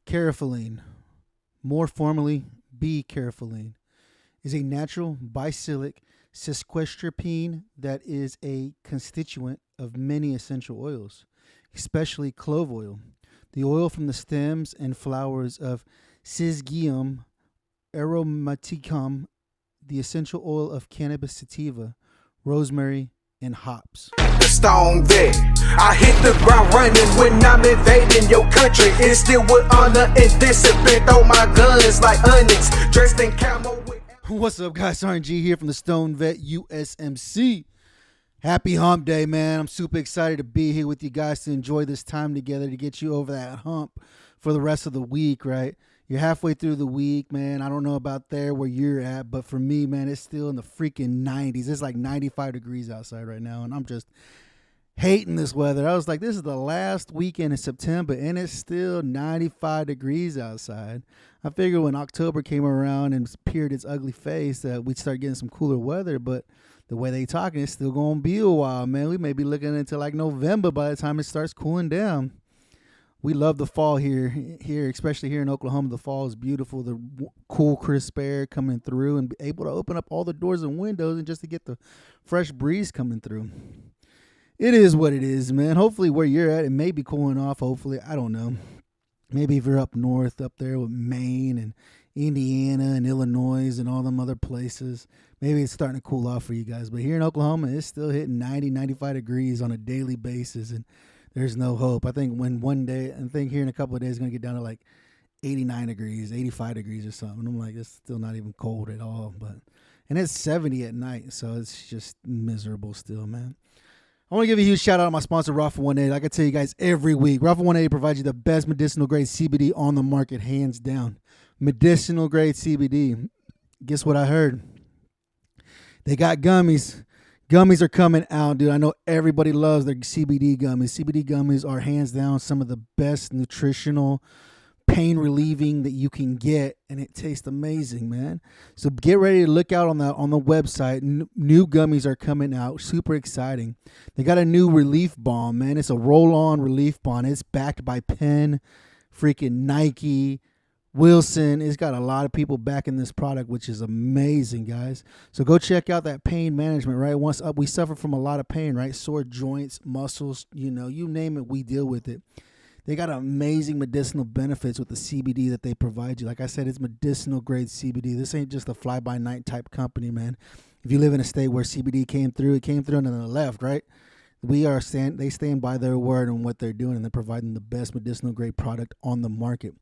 Carafilline, more formally B-carafilline, is a natural bicyclic sesquiterpene that is a constituent of many essential oils, especially clove oil. The oil from the stems and flowers of Syzygium aromaticum, the essential oil of cannabis sativa, rosemary, and hops. The Stoned Vet. I hit the ground running when I'm invading your country. It's still with honor and discipline. Throw my guns like onyx, dressed in camo. What's up, guys? RNG here from the Stoned Vet USMC. Happy hump day, man. I'm super excited to be here with you guys to enjoy this time together to get you over that hump for the rest of the week, right? You're halfway through the week, man. I don't know about there where you're at, but for me, man, it's still in the freaking 90s. It's like 95 degrees outside right now, and I'm just hating this weather. I was like, this is the last weekend in September, and it's still 95 degrees outside. I figured when October came around and peered its ugly face that we'd start getting some cooler weather, but the way they talking, it's still going to be a while, man. We may be looking into like November by the time it starts cooling down. We love the fall here, especially here in Oklahoma. The fall is beautiful. The cool, crisp air coming through and able to open up all the doors and windows and just to get the fresh breeze coming through. It is what it is, man. Hopefully where you're at, it may be cooling off. Hopefully, I don't know. Maybe if you're up north, up there with Maine and Indiana and Illinois and all them other places, maybe it's starting to cool off for you guys. But here in Oklahoma, it's still hitting 90, 95 degrees on a daily basis, and there's no hope. I think here in a couple of days, it's going to get down to like 89 degrees, 85 degrees or something. I'm like, it's still not even cold at all. And it's 70 at night, so it's just miserable still, man. I want to give a huge shout out to my sponsor, Rafa 180. Like I tell you guys every week, Rafa 180 provides you the best medicinal grade CBD on the market, hands down. Medicinal grade CBD. Guess what I heard? They got gummies. Gummies are coming out, dude. I know everybody loves their CBD gummies. CBD gummies are hands down some of the best nutritional, pain relieving that you can get, and it tastes amazing, man. So get ready to look out on the website. New gummies are coming out. Super exciting. They got a new relief balm, man. It's a roll-on relief balm. It's backed by Penn, freaking Nike, Wilson. It's got a lot of people backing this product, which is amazing, guys. So go check out that pain management, right? Once we suffer from a lot of pain, right? Sore joints, muscles, you name it, we deal with it. They got amazing medicinal benefits with the CBD that they provide you. Like I said, it's medicinal grade CBD. This ain't just a fly-by-night type company, man. If you live in a state where CBD came through, it came through and then it left, right? They stand by their word and what they're doing, and they're providing the best medicinal grade product on the market.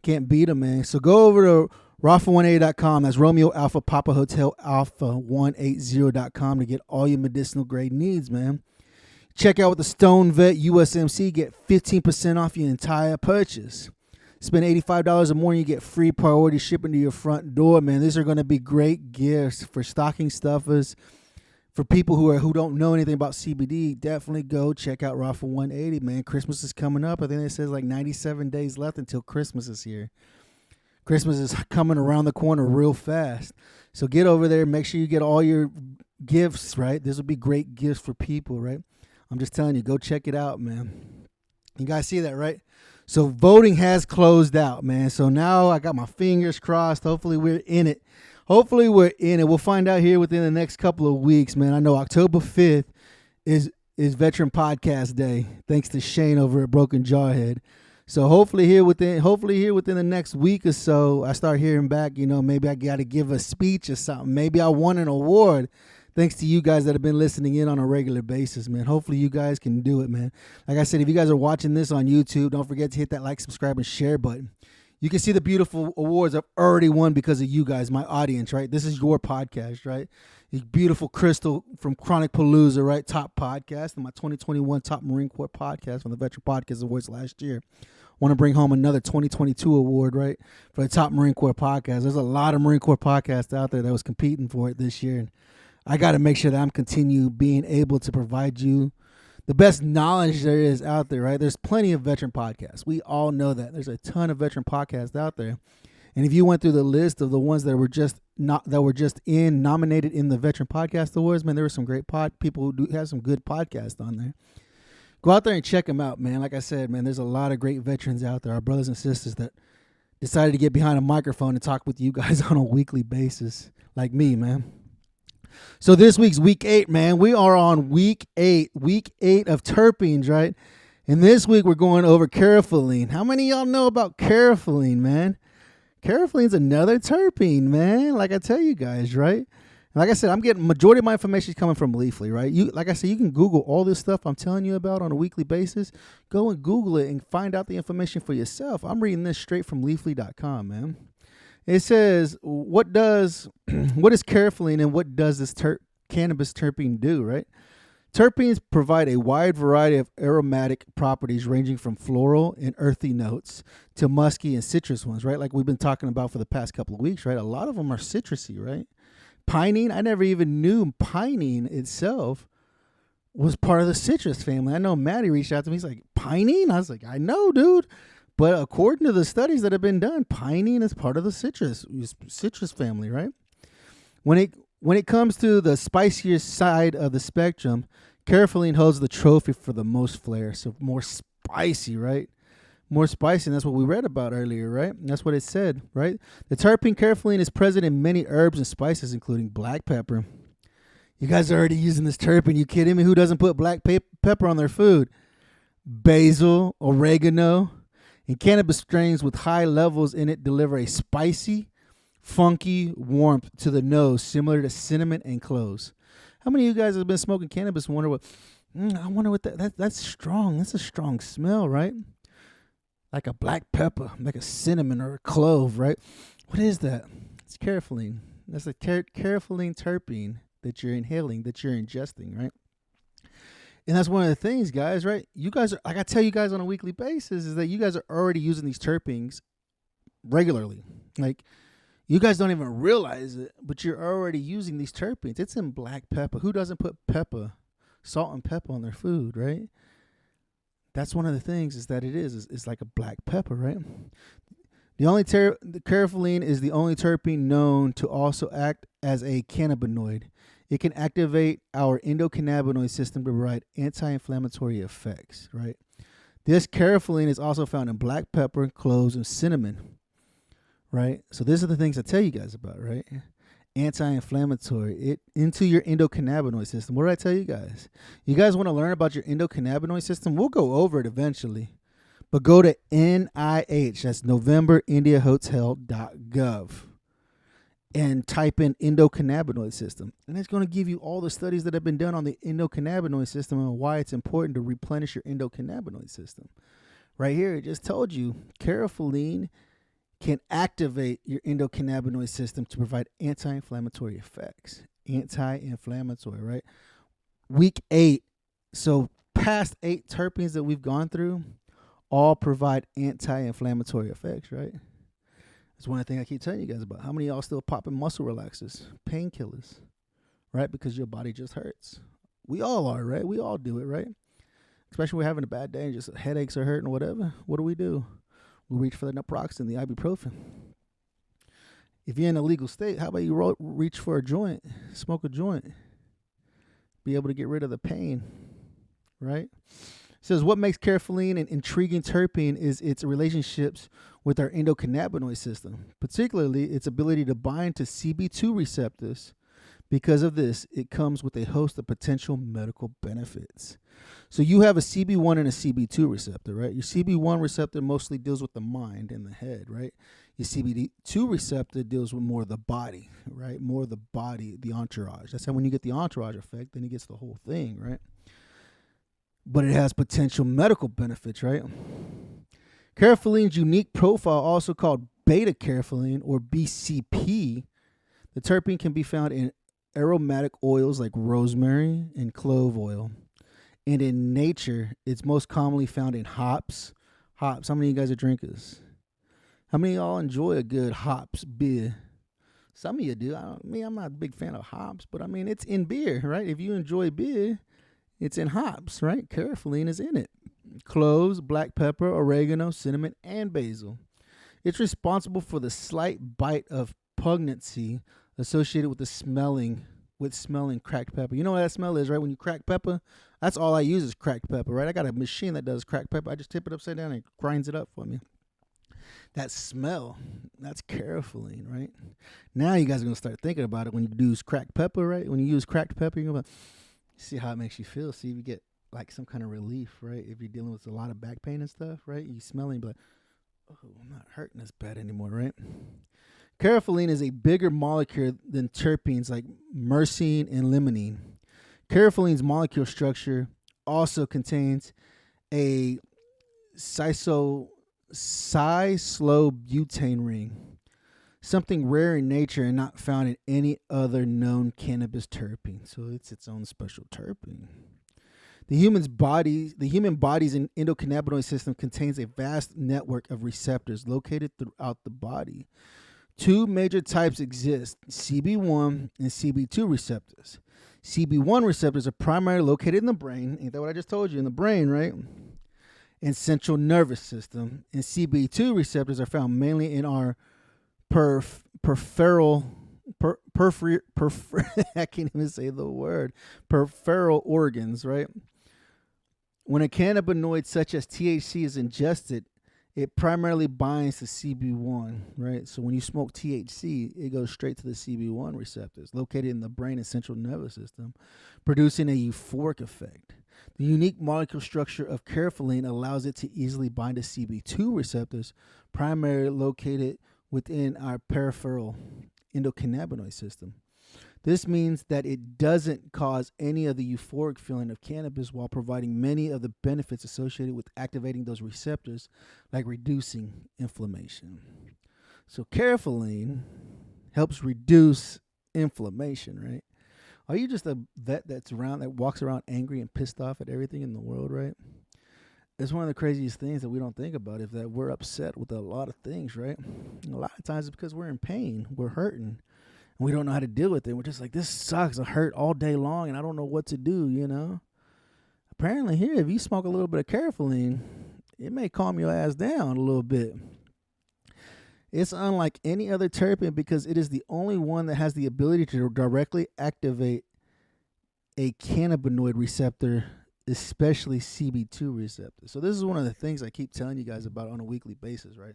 Can't beat them, man. So go over to Rafa180.com. That's Romeo Alpha Papa Hotel Alpha 180.com to get all your medicinal grade needs, man. Check out with the Stoned Vet USMC. Get 15% off your entire purchase. Spend $85 or more and you get free priority shipping to your front door, man. These are going to be great gifts for stocking stuffers. For people who don't know anything about CBD, definitely go check out Rafa 180, man. Christmas is coming up. I think it says like 97 days left until Christmas is here. Christmas is coming around the corner real fast. So get over there. Make sure you get all your gifts, right? This will be great gifts for people, right? I'm just telling you, go check it out, man. You guys see that, right? So voting has closed out, man. So now I got my fingers crossed. Hopefully we're in it. We'll find out here within the next couple of weeks, man. I know October 5th is Veteran Podcast Day, thanks to Shane over at Broken Jawhead. So hopefully here within the next week or so, I start hearing back, maybe I got to give a speech or something. Maybe I won an award. Thanks to you guys that have been listening in on a regular basis, man. Hopefully you guys can do it, man. Like I said, if you guys are watching this on YouTube, don't forget to hit that like, subscribe, and share button. You can see the beautiful awards I've already won because of you guys, my audience, right? This is your podcast, right? The beautiful Crystal from Chronic Palooza, right? Top podcast, and my 2021 Top Marine Corps podcast from the Veteran Podcast Awards last year. Want to bring home another 2022 award, right? For the Top Marine Corps podcast. There's a lot of Marine Corps podcasts out there that was competing for it this year. And I got to make sure that I'm continue being able to provide you the best knowledge there is out there, right? There's plenty of veteran podcasts. We all know that. There's a ton of veteran podcasts out there. And if you went through the list of the ones that were just nominated in the Veteran Podcast Awards, man, there were some great people who have some good podcasts on there. Go out there and check them out, man. Like I said, man, there's a lot of great veterans out there, our brothers and sisters that decided to get behind a microphone and talk with you guys on a weekly basis, like me, man. So this week's week 8, man. We are on week 8 of terpenes, right? And this week we're going over carafilline. How many of y'all know about carafilline, man? Carafilline's another terpene, man. Like I tell you guys, right? Like I said, I'm getting majority of my information is coming from Leafly, right? Like I said, you can Google all this stuff I'm telling you about on a weekly basis. Go and Google it and find out the information for yourself. I'm reading this straight from Leafly.com, man. It says, what is carafilline and what does this cannabis terpene do, right? Terpenes provide a wide variety of aromatic properties ranging from floral and earthy notes to musky and citrus ones, right? Like we've been talking about for the past couple of weeks, right? A lot of them are citrusy, right? Pinene, I never even knew pinene itself was part of the citrus family. I know Maddie reached out to me. He's like, pinene? I was like, I know, dude. But according to the studies that have been done, pinene is part of the citrus family, right? When it comes to the spicier side of the spectrum, carafilline holds the trophy for the most flair. So more spicy, right? More spicy, and that's what we read about earlier, right? And that's what it said, right? The terpene carafilline is present in many herbs and spices, including black pepper. You guys are already using this terpene. You kidding me? Who doesn't put black pepper on their food? Basil, oregano, and cannabis strains with high levels in it deliver a spicy, funky warmth to the nose, similar to cinnamon and cloves. How many of you guys have been smoking cannabis and wonder what? I wonder what that's strong. That's a strong smell, right? Like a black pepper, like a cinnamon or a clove, right? What is that? It's carafilline. That's a carafilline terpene that you're inhaling, that you're ingesting, right? And that's one of the things, guys, right? You guys are, like I tell you guys on a weekly basis, is that you guys are already using these terpenes regularly. Like, you guys don't even realize it, but you're already using these terpenes. It's in black pepper. Who doesn't put salt and pepper on their food, right? That's one of the things is that it's like a black pepper, right? The carafilline is the only terpene known to also act as a cannabinoid. It can activate our endocannabinoid system to provide anti-inflammatory effects, right? This carafilline is also found in black pepper, cloves, and cinnamon, right? So these are the things I tell you guys about, right? Anti-inflammatory, it into your endocannabinoid system. What did I tell you guys? You guys want to learn about your endocannabinoid system? We'll go over it eventually. But go to NIH, that's NovemberIndiaHotel.gov, and type in endocannabinoid system. And it's going to give you all the studies that have been done on the endocannabinoid system and why it's important to replenish your endocannabinoid system. Right here, it just told you carafilline can activate your endocannabinoid system to provide anti-inflammatory effects. Anti-inflammatory, right? Week 8. So past 8 terpenes that we've gone through all provide anti-inflammatory effects, right? That's one thing I keep telling you guys about. How many of y'all still popping muscle relaxers, painkillers, right? Because your body just hurts. We all are, right? We all do it, right? Especially when we're having a bad day and just headaches are hurting or whatever. What do? We reach for the naproxen, the ibuprofen. If you're in a legal state, how about you reach for a joint, smoke a joint, be able to get rid of the pain, right? It says what makes carafilline an intriguing terpene is its relationships with our endocannabinoid system, particularly its ability to bind to CB2 receptors. Because of this, it comes with a host of potential medical benefits. So you have a CB1 and a CB2 receptor, right? Your CB1 receptor mostly deals with the mind and the head, right? Your CB2 receptor deals with more of the body, right? More of the body, the entourage. That's how when you get the entourage effect, then it gets the whole thing, right? But it has potential medical benefits, right? Carafilline's unique profile, also called beta-carafilline or BCP, the terpene can be found in aromatic oils like rosemary and clove oil. And in nature, it's most commonly found in hops. Hops. How many of you guys are drinkers? How many of y'all enjoy a good hops beer? Some of you do. I'm not a big fan of hops, but I mean, it's in beer, right? If you enjoy beer, it's in hops, right? Carafilline is in it. Cloves, black pepper, oregano, cinnamon, and basil. It's responsible for the slight bite of pungency associated with smelling cracked pepper. You know what that smell is, right? When you crack pepper, That's all I use is cracked pepper, right? I got a machine that does cracked pepper. I just tip it upside down and it grinds it up for me. That smell, that's carafilline, right? Now you guys are going to start thinking about it when you use cracked pepper, right? When you use cracked pepper, you're going to see how it makes you feel. See if you get like some kind of relief, right? If you're dealing with a lot of back pain and stuff, right? You smell it and be like, oh, I'm not hurting as bad anymore, right? Carafilline is a bigger molecule than terpenes like myrcene and limonene. Carafilline's molecule structure also contains a cyclobutane ring, something rare in nature and not found in any other known cannabis terpene. So it's its own special terpene. The human body's endocannabinoid system contains a vast network of receptors located throughout the body. Two major types exist, CB1 and CB2 receptors. CB1 receptors are primarily located in the brain. Ain't that what I just told you? In the brain, right? And central nervous system. And CB2 receptors are found mainly in our peripheral I can't even say the word. Peripheral organs, right? When a cannabinoid such as THC is ingested, it primarily binds to CB1, right? So when you smoke THC, it goes straight to the CB1 receptors located in the brain and central nervous system, producing a euphoric effect. The unique molecular structure of carafilline allows it to easily bind to CB2 receptors, primarily located within our peripheral endocannabinoid system. This means that it doesn't cause any of the euphoric feeling of cannabis while providing many of the benefits associated with activating those receptors, like reducing inflammation. So carafilline helps reduce inflammation, right? Are you just a vet that walks around angry and pissed off at everything in the world, right? It's one of the craziest things that we don't think about is that we're upset with a lot of things, right? And a lot of times it's because we're in pain, we're hurting. We don't know how to deal with it. We're just like, this sucks. I hurt all day long, and I don't know what to do, you know? Apparently here, if you smoke a little bit of carafilline, it may calm your ass down a little bit. It's unlike any other terpene because it is the only one that has the ability to directly activate a cannabinoid receptor, especially CB2 receptor. So this is one of the things I keep telling you guys about on a weekly basis, right?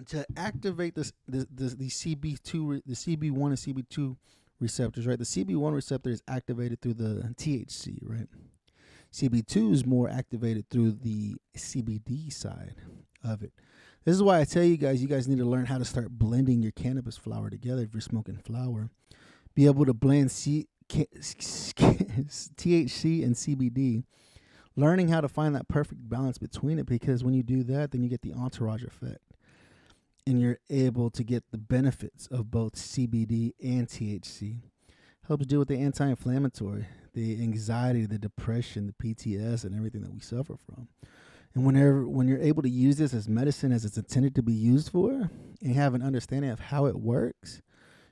To activate the CB2, the CB1 and CB2 receptors, right? The CB1 receptor is activated through the THC, right? CB2 is more activated through the CBD side of it. This is why I tell you guys need to learn how to start blending your cannabis flower together if you're smoking flower. Be able to blend THC and CBD. Learning how to find that perfect balance between it, because when you do that, then you get the entourage effect. And you're able to get the benefits of both CBD and THC. Helps deal with the anti-inflammatory, the anxiety, the depression, the PTS, and everything that we suffer from. And when you're able to use this as medicine as it's intended to be used for, and have an understanding of how it works,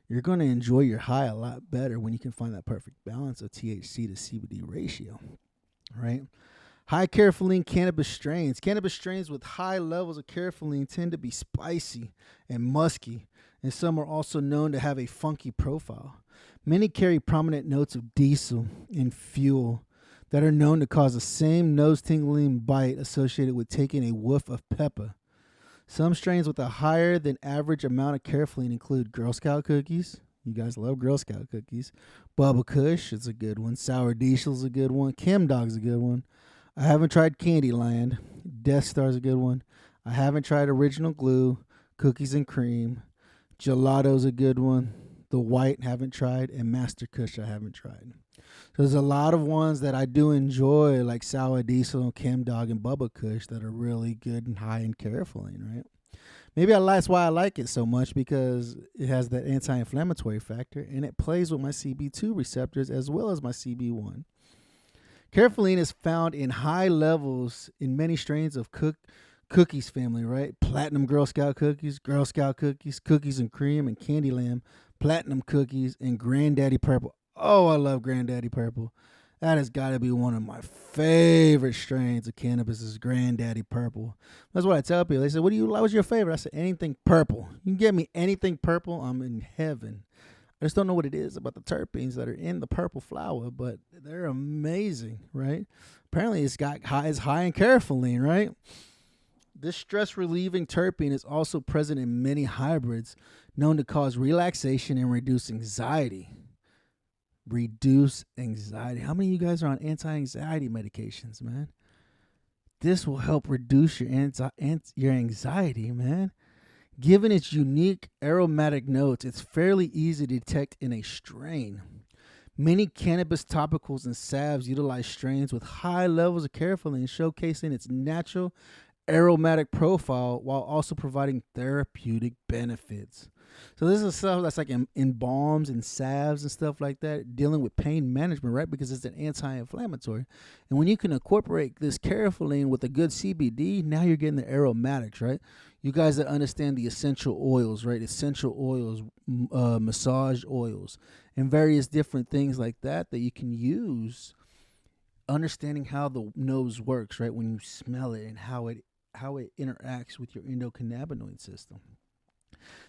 you're going to enjoy your high a lot better when you can find that perfect balance of THC to CBD ratio, right? High carafilline cannabis strains. Cannabis strains with high levels of carafilline tend to be spicy and musky, and some are also known to have a funky profile. Many carry prominent notes of diesel and fuel that are known to cause the same nose-tingling bite associated with taking a whiff of pepper. Some strains with a higher than average amount of carafilline include Girl Scout cookies. You guys love Girl Scout cookies. Bubba Kush is a good one. Sour Diesel's a good one. Chem Dog's a good one. I haven't tried Candyland. Death Star's a good one. I haven't tried Original Glue. Cookies and Cream. Gelato's a good one. The White haven't tried. And Master Kush I haven't tried. So there's a lot of ones that I do enjoy, like Sour Diesel and Chem Dog and Bubba Kush, that are really good and high in carafilline, right? Maybe that's why I like it so much, because it has that anti-inflammatory factor, and it plays with my CB2 receptors as well as my CB1. Carafilline is found in high levels in many strains of cookies family, right? Platinum Girl Scout cookies, Cookies and Cream, and Candyland, Platinum cookies, and Granddaddy Purple. Oh, I love Granddaddy Purple. That has got to be one of my favorite strains of cannabis is Granddaddy Purple. That's what I tell people. They say, what's your favorite? I said, anything purple. You can get me anything purple, I'm in heaven. I just don't know what it is about the terpenes that are in the purple flower, but they're amazing, right? Apparently, it's high in caryophyllene, right? This stress-relieving terpene is also present in many hybrids, known to cause relaxation and reduce anxiety. Reduce anxiety. How many of you guys are on anti-anxiety medications, man? This will help reduce your anxiety, man. Given its unique aromatic notes, it's fairly easy to detect in a strain. Many cannabis topicals and salves utilize strains with high levels of caryophyllene, showcasing its natural aromatic profile while also providing therapeutic benefits. So this is stuff that's like in balms and salves and stuff like that, dealing with pain management, right? Because it's an anti-inflammatory. And when you can incorporate this caryophyllene with a good CBD, now you're getting the aromatics, right? You guys that understand the essential oils, right? Essential oils, massage oils, and various different things like that that you can use. Understanding how the nose works, right? When you smell it and how it interacts with your endocannabinoid system.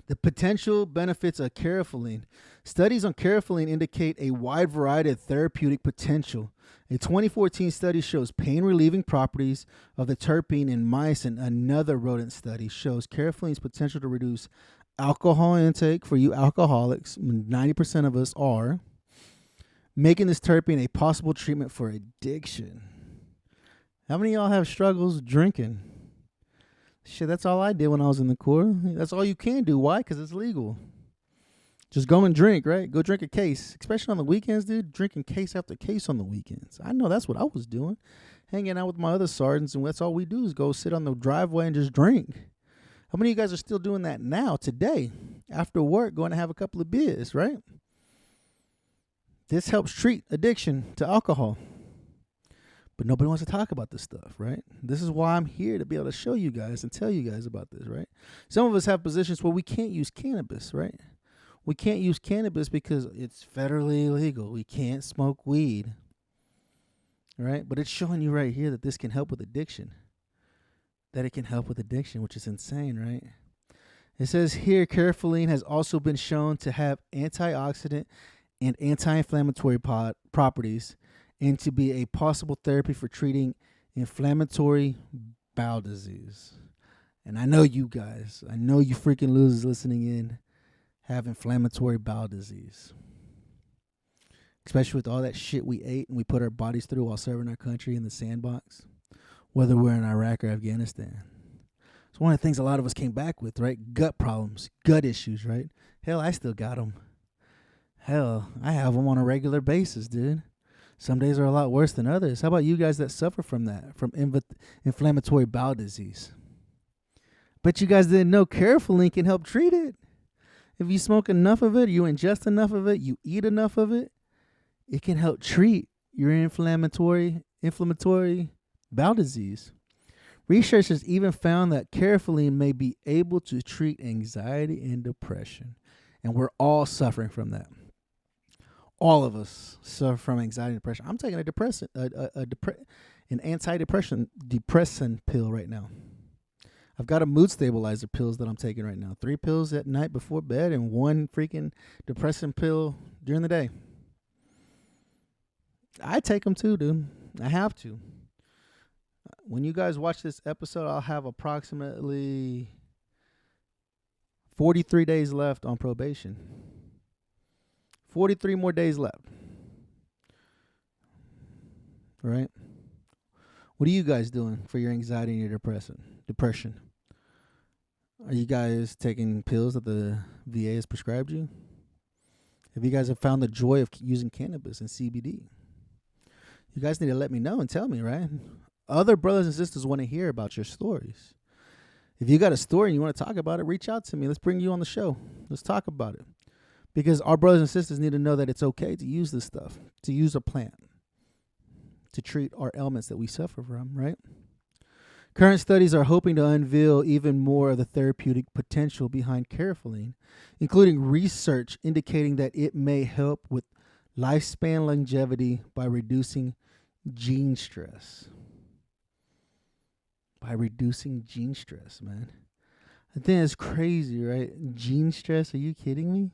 The potential benefits of caryophyllene. Studies on caryophyllene indicate a wide variety of therapeutic potential. A 2014 study shows pain-relieving properties of the terpene in mice, and another rodent study shows caryophyllene potential to reduce alcohol intake for you alcoholics. 90% of us are, making this terpene a possible treatment for addiction. How many of y'all have struggles drinking? Shit, that's all I did when I was in the Corps. That's all you can do. Why? Because it's legal. Just go and drink, right? Go drink a case. Especially on the weekends, dude. Drinking case after case on the weekends. I know that's what I was doing. Hanging out with my other sergeants, and that's all we do is go sit on the driveway and just drink. How many of you guys are still doing that now, today? After work, going to have a couple of beers, right? This helps treat addiction to alcohol. But nobody wants to talk about this stuff, right? This is why I'm here, to be able to show you guys and tell you guys about this, right? Some of us have positions where we can't use cannabis, right? We can't use cannabis because it's federally illegal. We can't smoke weed, right? But it's showing you right here that this can help with addiction. That it can help with addiction, which is insane, right? It says here, caryophyllene has also been shown to have antioxidant and anti-inflammatory properties, and to be a possible therapy for treating inflammatory bowel disease. And I know you guys, I know you freaking losers listening in have inflammatory bowel disease. Especially with all that shit we ate and we put our bodies through while serving our country in the sandbox, whether we're in Iraq or Afghanistan. It's one of the things a lot of us came back with, right? Gut problems, gut issues, right? Hell, I still got them. Hell, I have them on a regular basis, dude. Some days are a lot worse than others. How about you guys that suffer from that, from inflammatory bowel disease? But you guys didn't know caryophyllene can help treat it. If you smoke enough of it, you ingest enough of it, you eat enough of it, it can help treat your inflammatory bowel disease. Researchers even found that caryophyllene may be able to treat anxiety and depression. And we're all suffering from that. All of us suffer from anxiety and depression. I'm taking an antidepressant pill right now. I've got a mood stabilizer pills that I'm taking right now. 3 pills at night before bed and 1 freaking depressant pill during the day. I take them too, dude. I have to. When you guys watch this episode, I'll have approximately 43 days left on probation. 43 more days left. All right? What are you guys doing for your anxiety and your depression? Are you guys taking pills that the VA has prescribed you? Have you guys found the joy of using cannabis and CBD? You guys need to let me know and tell me, right? Other brothers and sisters want to hear about your stories. If you got a story and you want to talk about it, reach out to me. Let's bring you on the show. Let's talk about it. Because our brothers and sisters need to know that it's okay to use this stuff, to use a plant, to treat our ailments that we suffer from, right? Current studies are hoping to unveil even more of the therapeutic potential behind caryophyllene, including research indicating that it may help with lifespan longevity by reducing gene stress. By reducing gene stress, man. I think it's crazy, right? Gene stress, are you kidding me?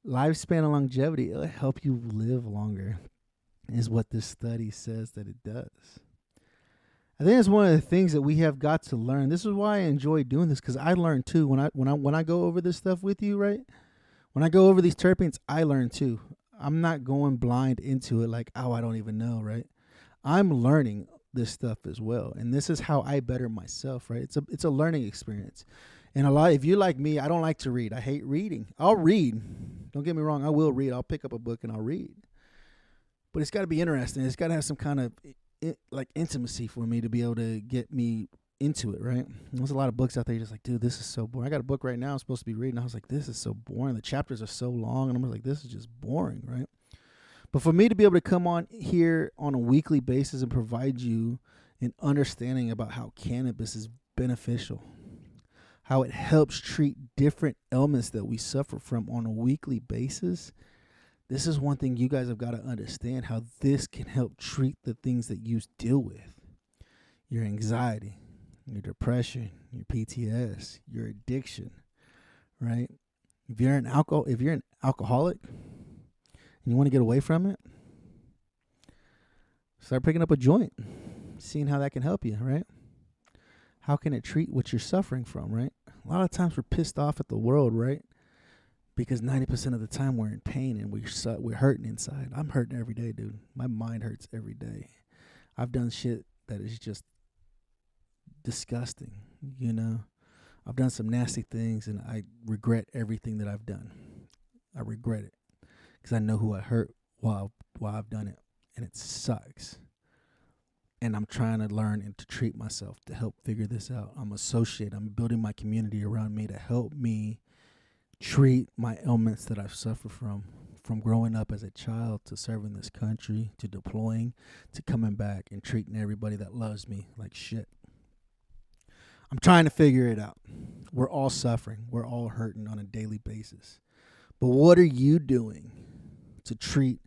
lifespan and longevity, it'll help you live longer, is what this study says that it does. I think it's one of the things that we have got to learn. This is why I enjoy doing this, because I learn too. When I go over this stuff with you, right? When I go over these terpenes, I learn too. I'm not going blind into it like, oh, I don't even know, right? I'm learning this stuff as well, and this is how I better myself, right? It's a learning experience. And if you like me, I don't like to read. I hate reading. I'll read. Don't get me wrong. I will read. I'll pick up a book and I'll read. But it's got to be interesting. It's got to have some kind of intimacy for me to be able to get me into it, right? There's a lot of books out there. You're just like, dude, this is so boring. I got a book right now I'm supposed to be reading. I was like, this is so boring. The chapters are so long. And I'm like, this is just boring, right? But for me to be able to come on here on a weekly basis and provide you an understanding about how cannabis is beneficial, how it helps treat different ailments that we suffer from on a weekly basis, this is one thing you guys have got to understand, how this can help treat the things that you deal with. Your anxiety, your depression, your PTS, your addiction, right? If you're an alcoholic and you want to get away from it, start picking up a joint, seeing how that can help you, right? How can it treat what you're suffering from, right? A lot of times we're pissed off at the world, right? Because 90% of the time we're in pain and we're hurting inside. I'm hurting every day, dude. My mind hurts every day. I've done shit that is just disgusting, you know. I've done some nasty things and I regret everything that I've done. I regret it because I know who I hurt while I've done it, and it sucks. And I'm trying to learn and to treat myself to help figure this out. I'm building my community around me to help me treat my ailments that I've suffered from growing up as a child to serving this country, to deploying, to coming back and treating everybody that loves me like shit. I'm trying to figure it out. We're all suffering. We're all hurting on a daily basis. But what are you doing to treat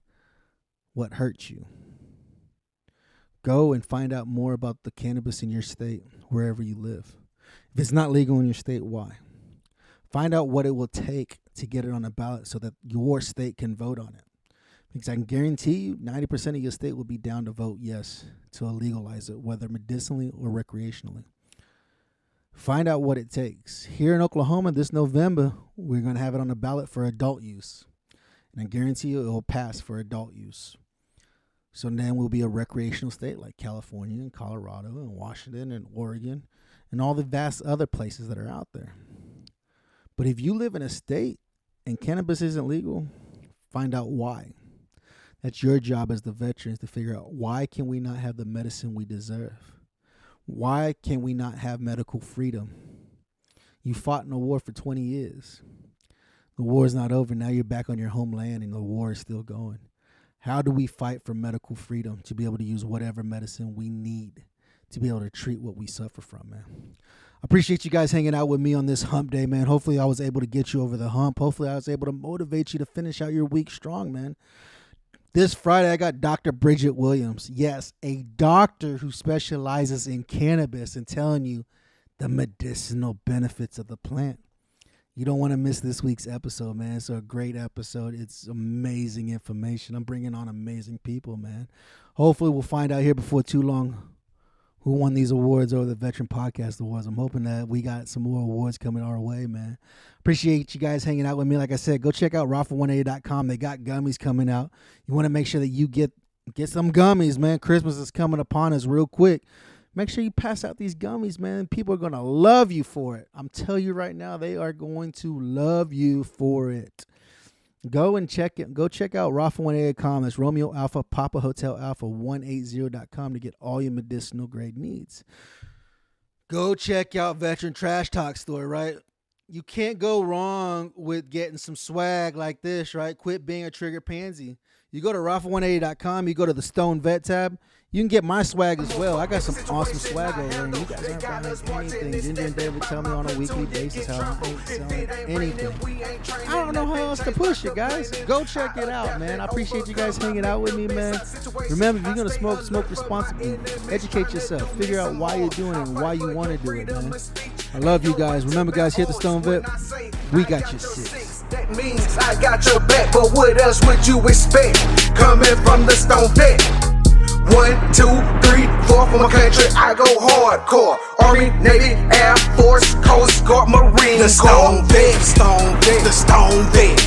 what hurts you? Go and find out more about the cannabis in your state, wherever you live. If it's not legal in your state, why? Find out what it will take to get it on a ballot so that your state can vote on it. Because I can guarantee you 90% of your state will be down to vote yes to legalize it, whether medicinally or recreationally. Find out what it takes. Here in Oklahoma this November, we're going to have it on the ballot for adult use. And I guarantee you it will pass for adult use. So then we'll be a recreational state like California and Colorado and Washington and Oregon and all the vast other places that are out there. But if you live in a state and cannabis isn't legal, find out why. That's your job as the veterans to figure out, why can we not have the medicine we deserve? Why can we not have medical freedom? You fought in a war for 20 years. The war is not over. Now you're back on your homeland and the war is still going. How do we fight for medical freedom to be able to use whatever medicine we need to be able to treat what we suffer from, man? I appreciate you guys hanging out with me on this hump day, man. Hopefully I was able to get you over the hump. Hopefully I was able to motivate you to finish out your week strong, man. This Friday, I got Dr. Bridget Williams. Yes, a doctor who specializes in cannabis and telling you the medicinal benefits of the plant. You don't want to miss this week's episode, man. It's a great episode. It's amazing information. I'm bringing on amazing people, man. Hopefully we'll find out here before too long who won these awards or the Veteran Podcast Awards. I'm hoping that we got some more awards coming our way, man. Appreciate you guys hanging out with me. Like I said, go check out raffle180.com. They got gummies coming out. You want to make sure that you get some gummies, man. Christmas is coming upon us real quick. Make sure you pass out these gummies, man. People are going to love you for it. I'm telling you right now, they are going to love you for it. Go and check it. Go check out raffle180.com. That's Romeo Alpha, Papa Hotel Alpha 180.com to get all your medicinal grade needs. Go check out Veteran Trash Talk Store, right? You can't go wrong with getting some swag like this, right? Quit being a trigger pansy. You go to raffle180.com, you go to the Stoned Vet tab, you can get my swag as well. I got some awesome swag over there, and you guys aren't buying anything. Ginger and David tell me on a weekly basis how I ain't selling anything. I don't know how else to push it, guys. Go check it out, man. I appreciate you guys hanging out with me, man. Remember, if you're going to smoke responsibly. Educate yourself. Figure out why you're doing it and why you want to do it, man. I love you guys. Remember, guys, here at the Stone Vet, we got your six. That means I got your back, but what else would you expect? Coming from the Stoned Vet. 1, 2, 3, 4 for my country, I go hardcore. Army, Navy, Air Force, Coast Guard, Marine. The Stoned Vet, the Stoned Vet.